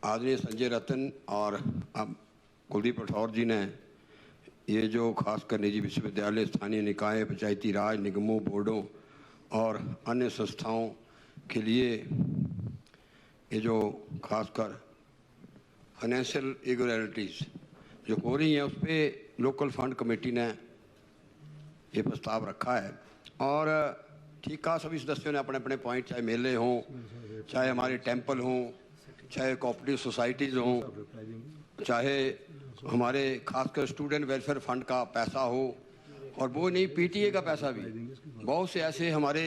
आदरणीय संजय रतन और अब कुलदीप राठौर जी ने ये जो खासकर निजी विश्वविद्यालय, स्थानीय निकाय, पंचायती राज निगमों, बोर्डों और अन्य संस्थाओं के लिए ये जो खासकर फाइनेंशियल इरेगुलरिटीज़ जो हो रही हैं उस पर लोकल फंड कमेटी ने ये प्रस्ताव रखा है। और ठीक कहा, सभी सदस्यों ने अपने अपने पॉइंट, चाहे मेले हों, चाहे हमारे टेम्पल हों, चाहे कोऑपरेटिव सोसाइटीज़ हों, चाहे हमारे खासकर स्टूडेंट वेलफेयर फंड का पैसा हो, और वो नहीं पीटीए का पैसा भी। बहुत से ऐसे हमारे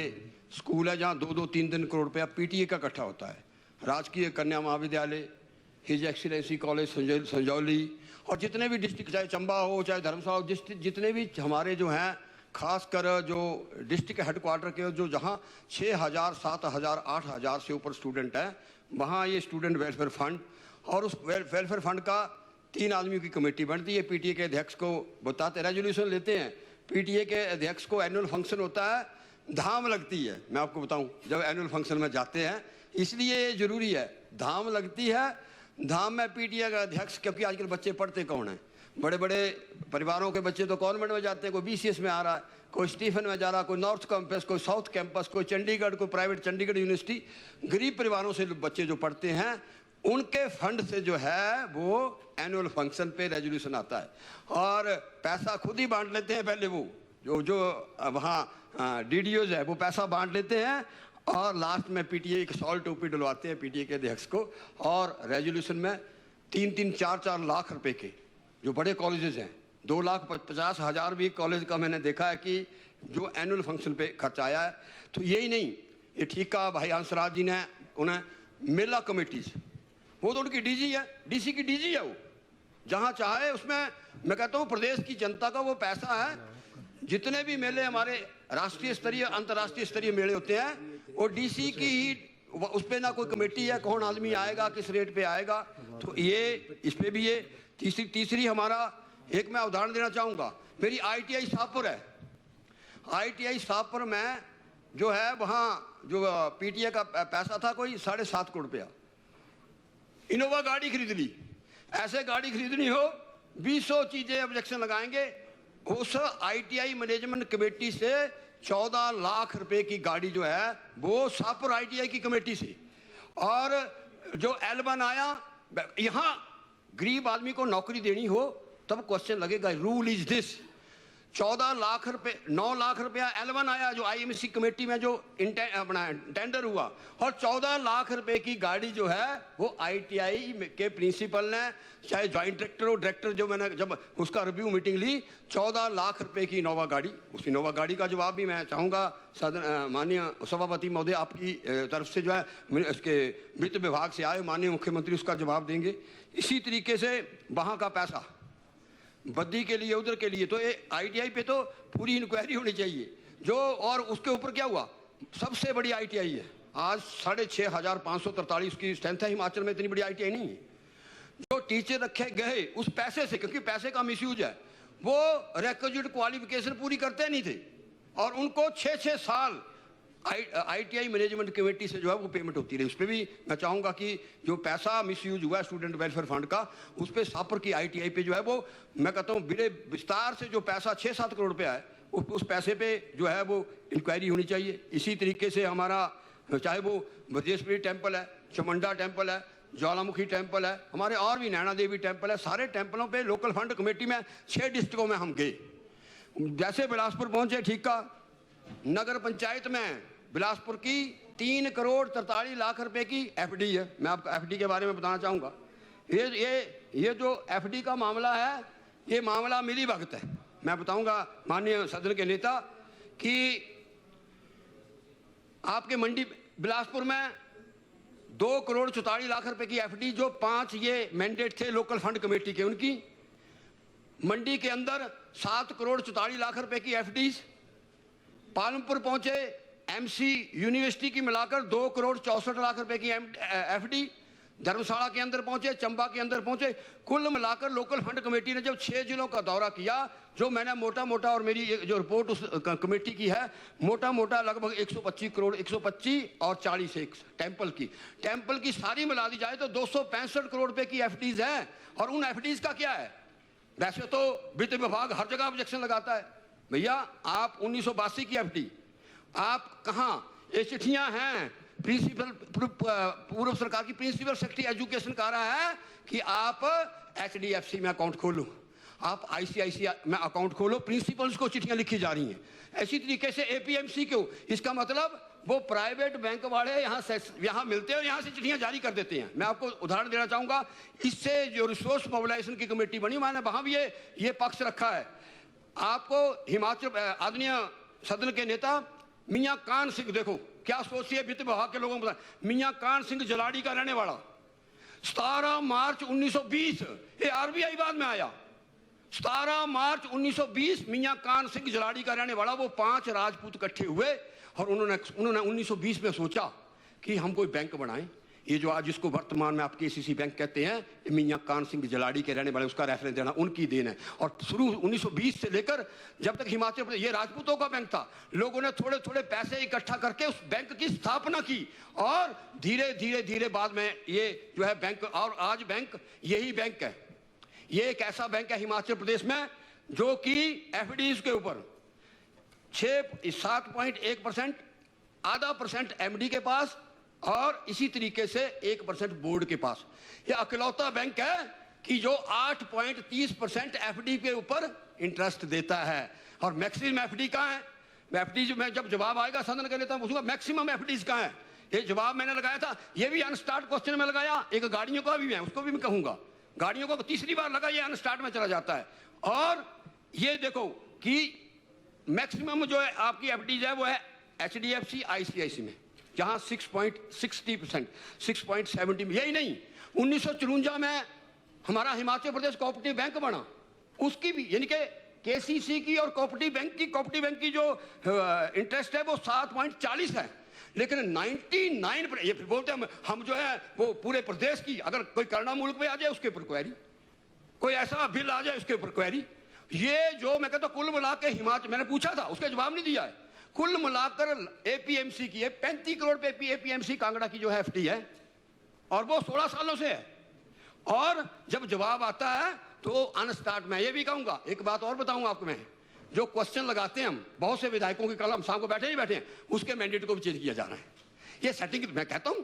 स्कूल है जहाँ 2-2-3-3 करोड़ रुपया पीटीए का इकट्ठा होता है। राजकीय कन्या महाविद्यालय, हिज एक्सीलेंसी कॉलेज संजौली, और जितने भी डिस्ट्रिक्ट, चाहे चंबा हो, चाहे धर्मशाला हो, जितने भी हमारे जो हैं खासकर जो डिस्ट्रिक्ट हेडक्वार्टर के जो जहाँ 6,000, 7,000, 8,000 से ऊपर स्टूडेंट हैं, वहाँ ये स्टूडेंट वेलफेयर फंड, और उस वेलफेयर फंड का 3 आदमियों की कमेटी बनती है। पीटीए के अध्यक्ष को बताते, रेजोल्यूशन लेते हैं। पीटीए के अध्यक्ष को एनुअल फंक्शन होता है, धाम लगती है। मैं आपको बताऊं, जब एनुअल फंक्शन में जाते हैं, इसलिए ये जरूरी है, धाम लगती है। धाम में पीटीए का अध्यक्ष, क्योंकि आजकल बच्चे पढ़ते कौन है, बड़े बड़े परिवारों के बच्चे तो कॉन्वेंट में जाते हैं, कोई बीसीएस में आ रहा है, कोई स्टीफन में जा रहा है, कोई नॉर्थ कैंपस, कोई साउथ कैंपस, कोई चंडीगढ़, कोई प्राइवेट चंडीगढ़ यूनिवर्सिटी। गरीब परिवारों से बच्चे जो पढ़ते हैं, उनके फंड से जो है वो एनुअल फंक्शन पे रेजोल्यूशन आता है, और पैसा खुद ही बांट लेते हैं। पहले वो जो वहाँ डीडीओज है वो पैसा बांट लेते हैं, और लास्ट में पीटीए एक सॉल टोपी डलवाते हैं पीटीए के अध्यक्ष को। और रेजोल्यूशन में 3-3, 4-4 लाख रुपए के जो बड़े कॉलेजेस हैं, 2,50,000 भी कॉलेज का मैंने देखा है कि जो एनुअल फंक्शन पे खर्च आया है। तो यही नहीं, ये ठीक कहा भाई हंसराज जी ने, उन्हें मेला कमेटीज, वो तो उनकी डीजी है, डीसी की डीजी है वो, जहाँ चाहे उसमें। मैं कहता हूँ प्रदेश की जनता का वो पैसा है। जितने भी मेले हमारे राष्ट्रीय स्तरीय, अंतर्राष्ट्रीय स्तरीय मेले होते हैं, वो डीसी की ही, उस पर ना कोई कमेटी है, कौन आदमी आएगा, किस रेट पे आएगा। तो ये इस पे भी ये तीसरी हमारा एक मैं उदाहरण देना चाहूँगा। मेरी ITI शाहपुर है, ITI शाहपुर में जो है वहाँ जो पीटीए का पैसा था कोई 7.5 करोड़ रुपया। इनोवा गाड़ी खरीद ली। ऐसे गाड़ी खरीदनी हो, 200 चीजें ऑब्जेक्शन लगाएंगे। उस ITI मैनेजमेंट कमेटी से 14 लाख रुपए की गाड़ी जो है वो शाहपुर ITI की कमेटी से। और जो L1 आया, यहाँ गरीब आदमी को नौकरी देनी हो तब क्वेश्चन लगेगा, रूल इज दिस। 14 लाख रुपए, 9 लाख रुपया L1 आया जो IMC कमेटी में जो अपना टेंडर हुआ, और 14 लाख रुपए की गाड़ी जो है वो ITI के प्रिंसिपल ने, चाहे ज्वाइंट डायरेक्टर हो, डायरेक्टर, जो मैंने जब उसका रिव्यू मीटिंग ली, 14 लाख रुपए की इनोवा गाड़ी। उस इनोवा गाड़ी का जवाब भी मैं चाहूँगा सदन, माननीय सभापति महोदय, आपकी तरफ से जो है इसके वित्त विभाग से आए माननीय मुख्यमंत्री उसका जवाब देंगे। इसी तरीके से वहाँ का पैसा बद्दी के लिए, उधर के लिए, तो ये ITI पे तो पूरी इंक्वायरी होनी चाहिए जो। और उसके ऊपर क्या हुआ, सबसे बड़ी ITI है आज, 6,543 की स्ट्रेंथ है हिमाचल में, इतनी बड़ी ITI नहीं है। जो टीचर रखे गए उस पैसे से, क्योंकि पैसे का मिसयूज है, वो रिक्विजिट क्वालिफिकेशन पूरी करते नहीं थे, और उनको 6-6 साल ITI मैनेजमेंट कमेटी से जो है वो पेमेंट होती रही। उस पर भी मैं चाहूँगा कि जो पैसा मिसयूज हुआ है स्टूडेंट वेलफेयर फंड का, उस पर शाहपुर की ITI पे जो है वो, मैं कहता हूँ बड़े विस्तार से जो पैसा 6-7 करोड़ रुपया है, उस पैसे पे जो है वो इंक्वायरी होनी चाहिए। इसी तरीके से हमारा, चाहे वो ब्रजेश्वरी टेम्पल है, चामुंडा टेम्पल है, ज्वालामुखी टेम्पल है, हमारे और भी नैना देवी टेम्पल है, सारे टेम्पलों पे लोकल फंड कमेटी में 6 डिस्ट्रिक्टों में हम गए। जैसे बिलासपुर पहुंचे, ठीक का, नगर पंचायत में बिलासपुर की 3 करोड़ 43 लाख रुपए की FD है। मैं आपको FD के बारे में बताना चाहूँगा। ये जो FD का मामला है, ये मामला मिली भगत है। मैं बताऊँगा माननीय सदन के नेता कि आपके मंडी बिलासपुर में 2 करोड़ 44 लाख रुपए की FD, जो 5 ये मैंडेट थे लोकल फंड कमेटी के, उनकी मंडी के अंदर 7 करोड़ 44 लाख रुपए की FDs। पालमपुर पहुंचे, MC यूनिवर्सिटी की मिलाकर 2 करोड़ 64 लाख रुपए की FD। धर्मशाला के अंदर पहुंचे, चंबा के अंदर पहुंचे। कुल मिलाकर लोकल फंड कमेटी ने जब 6 जिलों का दौरा किया, जो मैंने मोटा मोटा, और मेरी जो रिपोर्ट उस कमेटी की है, मोटा मोटा लगभग 125 करोड़, 125 और 40 एक टेम्पल की सारी मिला दी जाए तो 265 करोड़ रुपए की एफडीज है। और उन एफडीज का क्या है? वैसे तो वित्त विभाग हर जगह ऑब्जेक्शन लगाता है, भैया आप 1982 की एफडी, आप कहाँ? ये चिट्ठियां हैं, प्रिंसिपल, पूर्व सरकार की प्रिंसिपल सेक्रेटरी एजुकेशन कह रहा है कि आप एचडीएफसी में अकाउंट खोलो, आप आईसीआईसीआई में अकाउंट खोलो, प्रिंसिपल्स को चिट्ठियां लिखी जा रही हैं। ऐसी तरीके से एपीएमसी क्यों? इसका मतलब वो प्राइवेट बैंक वाले यहाँ मिलते हैं और यहाँ से चिट्ठियां जारी कर देते हैं। मैं आपको उदाहरण देना चाहूंगा, इससे जो रिसोर्स मोबिलाइजेशन की कमेटी बनी, मैंने वहां भी ये पक्ष रखा है। आपको हिमाचल आदरणीय सदन के नेता मियां कान सिंह, देखो क्या सोचिए वित्त विभाग के लोगों को पता, मियां कान सिंह जलाड़ी का रहने वाला, 17 मार्च 1920, ये आरबीआई बाद में आया, 17 मार्च 1920 मियां कान सिंह जलाड़ी का रहने वाला, वो 5 राजपूत इकट्ठे हुए और उन्होंने 1920 में सोचा कि हम कोई बैंक बनाएं। ये जो आज जिसको वर्तमान में आप केसीसी बैंक कहते हैं, मियां कान सिंह जलाड़ी के रहने वाले, उसका रेफरेंस देना उनकी देन है। और शुरू 1920 से लेकर जब तक हिमाचल प्रदेश ये राजपूतों का बैंक था, लोगों ने थोड़े थोड़े पैसे इकट्ठा करके उस बैंक की स्थापना की और धीरे धीरे धीरे बाद में ये जो है बैंक, और आज बैंक यही बैंक है। ये एक ऐसा बैंक है हिमाचल प्रदेश में जो कि एफडीज के ऊपर 7.1%, आधा % एमडी के पास और इसी तरीके से 1% बोर्ड के पास। ये अकेलौता बैंक है कि जो 8.30% एफडी के ऊपर इंटरेस्ट देता है। और मैक्सिमम एफडी कहाँ है? एफडी में जब जवाब आएगा सदन के नेता पूछूंगा मैक्सिमम एफडीज कहाँ है? ये जवाब मैंने लगाया था, ये भी अनस्टार्ट क्वेश्चन में लगाया, एक गाड़ियों का भी मैं उसको भी मैं कहूंगा, गाड़ियों को तीसरी बार लगा, ये अनस्टार्ट में चला जाता है। और ये देखो कि मैक्सिमम जो है आपकी एफडीज है वो है एचडीएफसी आईसीआईसी में, जहां 6.60%, 6.70 में। यही नहीं, 1954 में हमारा हिमाचल प्रदेश कोऑपरेटिव बैंक बना, उसकी भी यानी कि केसीसी की और कोऑपरेटिव बैंक की जो इंटरेस्ट है वो 7.40 है। लेकिन 99, ये बोलते हैं हम जो है वो पूरे प्रदेश की, अगर कोई करना मुल्क में आ जाए उसके ऊपर क्वेरी, कोई ऐसा बिल आ जाए उसके ऊपर क्वेरी। ये जो मैं कहता कुल मिला के हिमाचल, मैंने पूछा था उसका जवाब नहीं दिया है, कुल मिलाकर एपीएमसी की है 35 करोड़ पे एपीएमसी कांगड़ा की जो है एफडी है, और वो 16 सालों से है। और जब जवाब आता है तो अनस्टार्ट, मैं ये भी कहूंगा, एक बात और बताऊंगा आपको, मैं जो क्वेश्चन लगाते हैं हम बहुत से विधायकों के, कल हम शाम को बैठे नहीं बैठे हैं, उसके मैंडेट को भी चेंज किया जा रहा है। ये सेटिंग मैं कहता हूं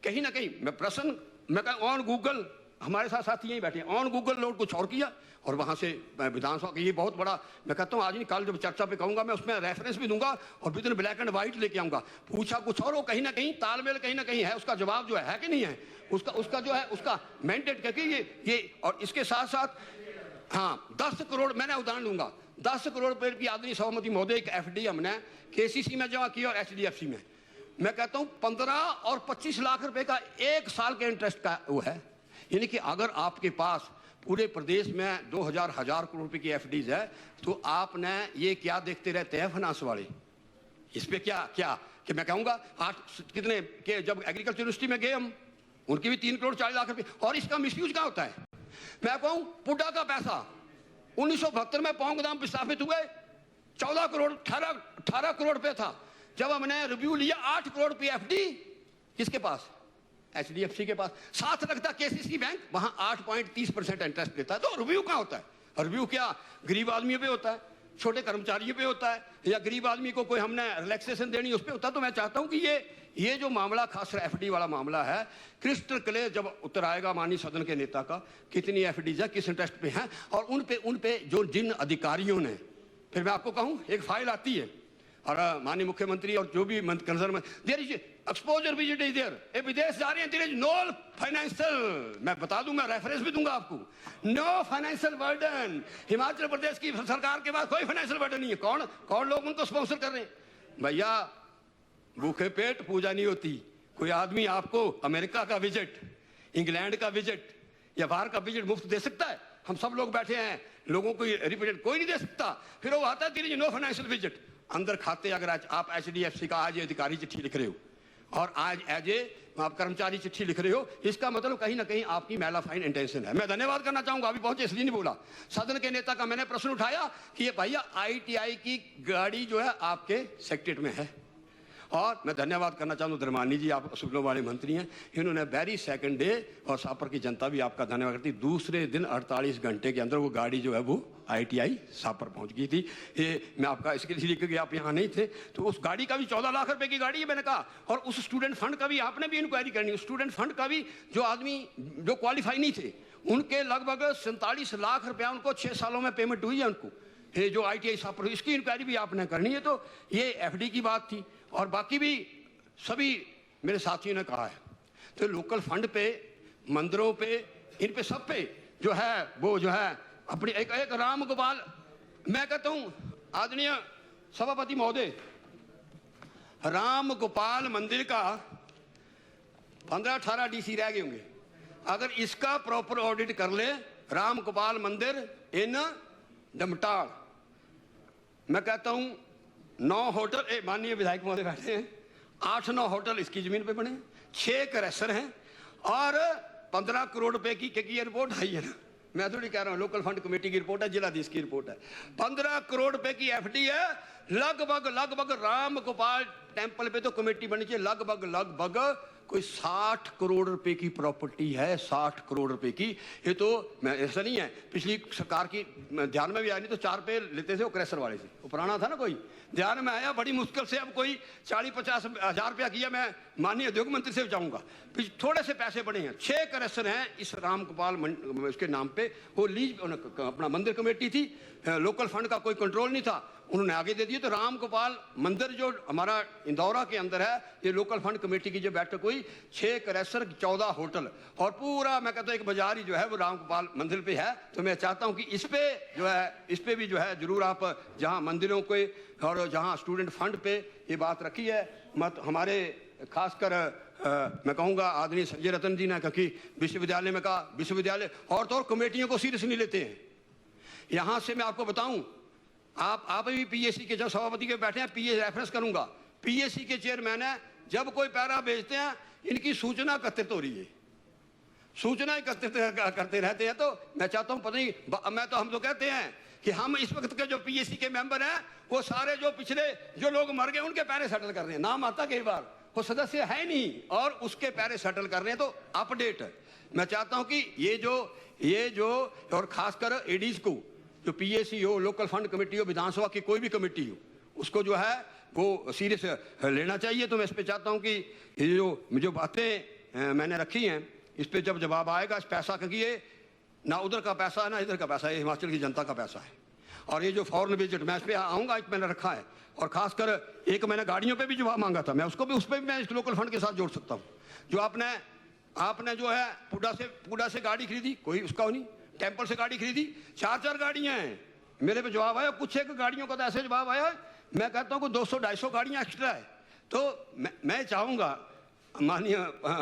कहीं ना कहीं, मैं प्रश्न मैं कहूँ ऑन गूगल, हमारे साथ साथी यहीं बैठे हैं, ऑन गूगल लोड कुछ और किया और वहां से विधानसभा की, ये बहुत बड़ा मैं कहता हूं आज नहीं कल जब चर्चा पे कहूंगा मैं उसमें रेफरेंस भी दूंगा और with in black and white लेके आऊंगा। पूछा कुछ और, वो कहीं ना कहीं तालमेल कहीं ना कहीं है, उसका जवाब जो है कि नहीं है, उसका जो है उसका मैंडेट करके ये और इसके साथ साथ हाँ 10 करोड़, मैंने उदाहरण दूंगा, 10 करोड़ रुपए की आदरणीय सभापति महोदय एक एफडी हमने केसीसी में जमा की और एचडीएफसी में, मैं कहता हूं 15 और 25 लाख रुपए का एक साल के इंटरेस्ट का वो है। यानी कि अगर आपके पास पूरे प्रदेश में 2000 करोड़ रुपए की एफडीज है तो आपने ये क्या देखते रहते हैं फाइनेंस वाले, इस पे क्या कि मैं कहूंगा 8 कितने के, जब एग्रीकल्चर यूनिवर्सिटी में गए हम, उनकी भी 3 करोड़ 40 लाख रुपए। और इसका मिसयूज क्या होता है? मैं कहूं पुड्डा का पैसा 1972 में पौंग दाम स्थापित हुए 14 करोड़ 18 करोड़ रुपए था, जब हमने रिव्यू लिया 8 करोड़ रुपए एफडी किसके पास? एचडीएफसी के पास। साथ रखता केसीसी बैंक, वहां 8.30% इंटरेस्ट देता है। तो रिव्यू कहां होता है? रिव्यू क्या गरीब आदमियों पे होता है, छोटे कर्मचारियों पे होता है, या गरीब आदमी को कोई हमने रिलैक्सेशन देनी उस पे होता है। तो मैं चाहता हूं कि ये जो मामला खासकर एफडी वाला मामला है, क्रिस्टल क्लियर जब उत्तर आएगा माननीय सदन के नेता का, कितनी एफडीज है, किस इंटरेस्ट पे है, और उन पे जो जिन अधिकारियों ने, फिर मैं आपको कहूं एक फाइल आती है और माननीय मुख्यमंत्री और जो भी concern, there is exposure visit is there, ये विदेश जा रहे हैं, देयर इज नो फाइनेंशियल, मैं बता दूं, मैं रेफरेंस भी दूंगा आपको, no financial burden. Himachal Pradesh की सरकार के पास कोई फाइनेंशियल बर्डन नहीं है। कौन लोग उनको स्पॉन्सर कर रहे हैं? भैया भूखे पेट पूजा नहीं होती। कोई आदमी आपको अमेरिका का विजिट, इंग्लैंड का विजिट या बाहर का विजिट मुफ्त दे सकता है? हम सब लोग बैठे हैं, लोगों को रिप्रेजेंट कोई नहीं दे सकता। फिर वो आता है तेरी नो फाइनेंशियल विजिट, अंदर खाते अगर आज आप एचडीएफसी का आज अधिकारी चिट्ठी लिख रहे हो और आज एज ए आप कर्मचारी चिट्ठी लिख रहे हो, इसका मतलब कहीं ना कहीं आपकी मैलाफाइन इंटेंशन है। मैं धन्यवाद करना चाहूंगा, अभी पहुंचे इसलिए नहीं बोला। सदन के नेता का मैंने प्रश्न उठाया कि ये भैया ITI की गाड़ी जो है आपके सेक्रेटरीट में है, और मैं धन्यवाद करना चाहूँगा धर्मानी जी, आप सुबलों वाले मंत्री हैं, इन्होंने वेरी सेकंड डे, और सापर की जनता भी आपका धन्यवाद करती, दूसरे दिन 48 घंटे के अंदर वो गाड़ी जो है वो ITI सापर पहुंच गई थी। ये मैं आपका इसके लिए, क्योंकि आप यहाँ नहीं थे, तो उस गाड़ी का भी 14 लाख रुपए की गाड़ी है मैंने कहा, और उस स्टूडेंट फंड का भी आपने भी इंक्वायरी करनी। स्टूडेंट फंड का भी जो आदमी जो क्वालिफाई नहीं थे उनके लगभग 47 लाख रुपया उनको 6 सालों में पेमेंट हुई है उनको, ये जो ITI सापर, इसकी इंक्वायरी भी आपने करनी है। तो ये FD की बात थी, और बाकी भी सभी मेरे साथियों ने कहा है। तो लोकल फंड पे, मंदिरों पे, इन पे सब पे जो है वो जो है अपनी एक राम गोपाल, मैं कहता हूं आदरणीय सभापति महोदय, राम गोपाल मंदिर का 15-18 DC रह गए होंगे, अगर इसका प्रॉपर ऑडिट कर ले, राम गोपाल मंदिर इन डमटाल, मैं कहता हूं 9 होटल, माननीय विधायक महोदय बैठे हैं, 8-9 होटल इसकी जमीन पे बने, 6 क्रैशर हैं, और 15 करोड़ रुपए की, क्योंकि ये रिपोर्ट आई है ना, मैं थोड़ी कह रहा हूँ, लोकल फंड कमेटी की रिपोर्ट है, जिलाधीश की रिपोर्ट है, 15 करोड़ रुपए की FD है। लगभग राम गोपाल टेम्पल पे तो कमेटी बनी चाहिए, लगभग कोई 60 करोड़ रुपए की प्रॉपर्टी है, 60 करोड़ रुपए की। ये तो मैं, ऐसा नहीं है, पिछली सरकार की ध्यान में भी आया, नहीं तो 4 रुपए लेते थे वो क्रैशर वाले से, वो पुराना था ना, कोई ध्यान में आया, बड़ी मुश्किल से अब कोई 40-50 हज़ार रुपया किया। मैं माननीय उद्योग मंत्री से जाऊंगा, थोड़े से पैसे बड़े हैं, 6 क्रैशर हैं इस राम गोपाल उसके नाम पे, वो लीज अपना मंदिर कमेटी थी, लोकल फंड का कोई कंट्रोल नहीं था, उन्होंने आगे दे दिए। तो राम गोपाल मंदिर जो हमारा इंदौरा के अंदर है, ये लोकल फंड कमेटी की जो बैठक हुई, 6 क्रैशर, 14 होटल, और पूरा मैं कहता हूँ एक बाजार ही जो है वो राम गोपाल मंदिर पे है। तो मैं चाहता हूँ कि इस पे जो है, इस पे भी जो है जरूर आप, जहाँ मंदिरों के और जहाँ स्टूडेंट फंड पे ये बात रखी है, मत हमारे खासकर मैं कहूँगा आदरणीय संजय रतन जी ने, क्योंकि विश्वविद्यालय में कहा, विश्वविद्यालय और तो और कमेटियों को सीरियस नहीं लेते हैं। यहाँ से मैं आपको बताऊँ, आप भी PSC के जब सभापति के बैठे हैं, PA रेफरेंस करूंगा, PSC के चेयरमैन है, जब कोई पैरा भेजते हैं इनकी सूचना एकत्रित हो रही है, सूचना एकत्रित करते रहते हैं। तो मैं चाहता हूं, पता नहीं, मैं तो, हम तो कहते हैं कि हम इस वक्त के जो PSC के मेंबर हैं वो सारे जो पिछले जो लोग मर गए उनके पैरे सेटल कर रहे हैं, नाम आता कई बार, वो सदस्य है नहीं और उसके पैरे सेटल कर रहे हैं। तो अपडेट है। मैं चाहता हूं कि ये जो और खासकर एडीज को, जो PSC हो, लोकल फंड कमेटी हो, विधानसभा की कोई भी कमेटी हो, उसको जो है वो सीरियस लेना चाहिए। तो मैं इस पे चाहता हूं कि ये जो बातें मैंने रखी हैं, इस पे जब जवाब आएगा, इस पैसा, क्योंकि ये ना उधर का पैसा है ना इधर का पैसा है, ये हिमाचल की जनता का पैसा है। और ये जो फॉरेन विजिट, मैं इस पे आऊँगा, एक मैंने रखा है, और खासकर एक मैंने गाड़ियों पर भी जवाब मांगा था, मैं उसको भी, उस पर भी मैं इस लोकल फंड के साथ जोड़ सकता हूँ। जो आपने जो है पुडा से गाड़ी खरीदी, कोई उसका नहीं, टेम्पल से गाड़ी खरीदी, 4 गाड़ियां हैं, मेरे पे जवाब आया, कुछ एक गाड़ियों का तो ऐसे जवाब आया, मैं कहता हूं कि 200-250 गाड़ियां एक्स्ट्रा है। तो मैं चाहूंगा माननीय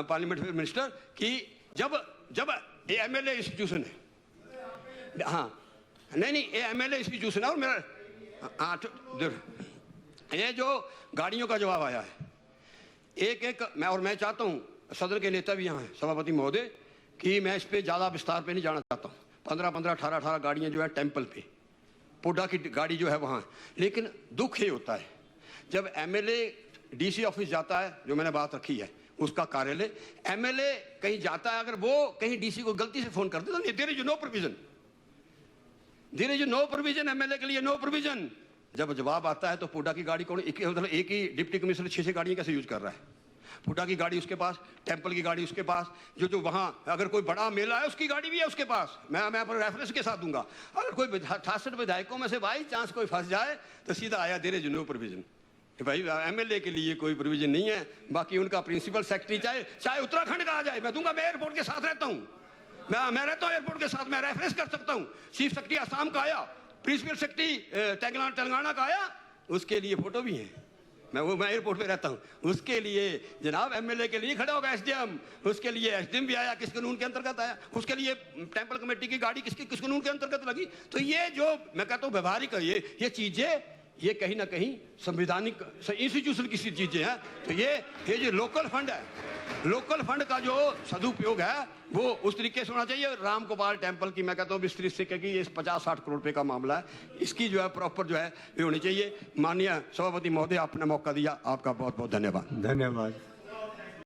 पार्लियामेंट मिनिस्टर कि जब ये MLA इंस्टीट्यूशन है, हाँ नहीं ये MLA इंस्टीट्यूशन है, और मेरा ये जो गाड़ियों का जवाब आया है एक मैं चाहता हूँ, सदन के नेता भी यहाँ हैं, सभापति महोदय, कि मैं इस पे ज़्यादा विस्तार पे नहीं जाना चाहता हूँ। 15-15, 18-18 गाड़ियाँ जो है टेम्पल पे, पुडा की गाड़ी जो है वहाँ। लेकिन दुख ये होता है जब MLA DC ऑफिस जाता है, जो मैंने बात रखी है उसका कार्यालय, MLA कहीं जाता है, अगर वो कहीं DC को गलती से फोन कर दे तो there is no provision, there is no provision, MLA के लिए नो प्रोविजन। जब जवाब आता है तो पुडा की गाड़ी कौन, एक ही डिप्टी कमिश्नर 6 गाड़ियाँ कैसे यूज कर रहा है? पुडा की गाड़ी उसके पास, टेम्पल की गाड़ी उसके पास, जो वहाँ अगर कोई बड़ा मेला है उसकी गाड़ी भी है उसके पास। मैं अपने रेफरेंस के साथ दूंगा। अगर कोई 68 विधायकों में से बाई चांस कोई फंस जाए तो सीधा आया देयर इज नो प्रोविजन। भाई MLA के लिए कोई प्रोविजन नहीं है। बाकी उनका प्रिंसिपल सेक्रेटरी चाहे उत्तराखंड का आ जाए, मैं दूंगा, मैं एयरपोर्ट के साथ रहता हूँ, मैं रहता हूँ एयरपोर्ट के साथ, मैं रेफरेंस कर सकता हूँ। चीफ सेक्रेटरी असम का आया, प्रिंसिपल सेक्रेटरी तेलंगाना का आया, उसके लिए फोटो भी है। मैं एयरपोर्ट पे रहता हूँ, उसके लिए जनाब MLA के लिए खड़ा होगा SDM, उसके लिए SDM भी आया, किस कानून के अंतर्गत आया, उसके लिए टेम्पल कमेटी की गाड़ी किस कानून के अंतर्गत लगी। तो ये जो मैं कहता हूँ व्यवहारिक ये चीजें ये कहीं ना कहीं संवैधानिक इंस्टीट्यूशन की चीजें हैं। तो ये जो लोकल फंड है, लोकल फंड का जो सदुपयोग है वो उस तरीके से होना चाहिए। राम गोपाल टेम्पल की मैं कहता हूँ विस्तृत से, क्योंकि ये 50-60 करोड़ रुपए का मामला है, इसकी जो है प्रॉपर जो है ये होनी चाहिए। माननीय सभापति महोदय, आपने मौका दिया, आपका बहुत बहुत धन्यवाद। धन्यवाद।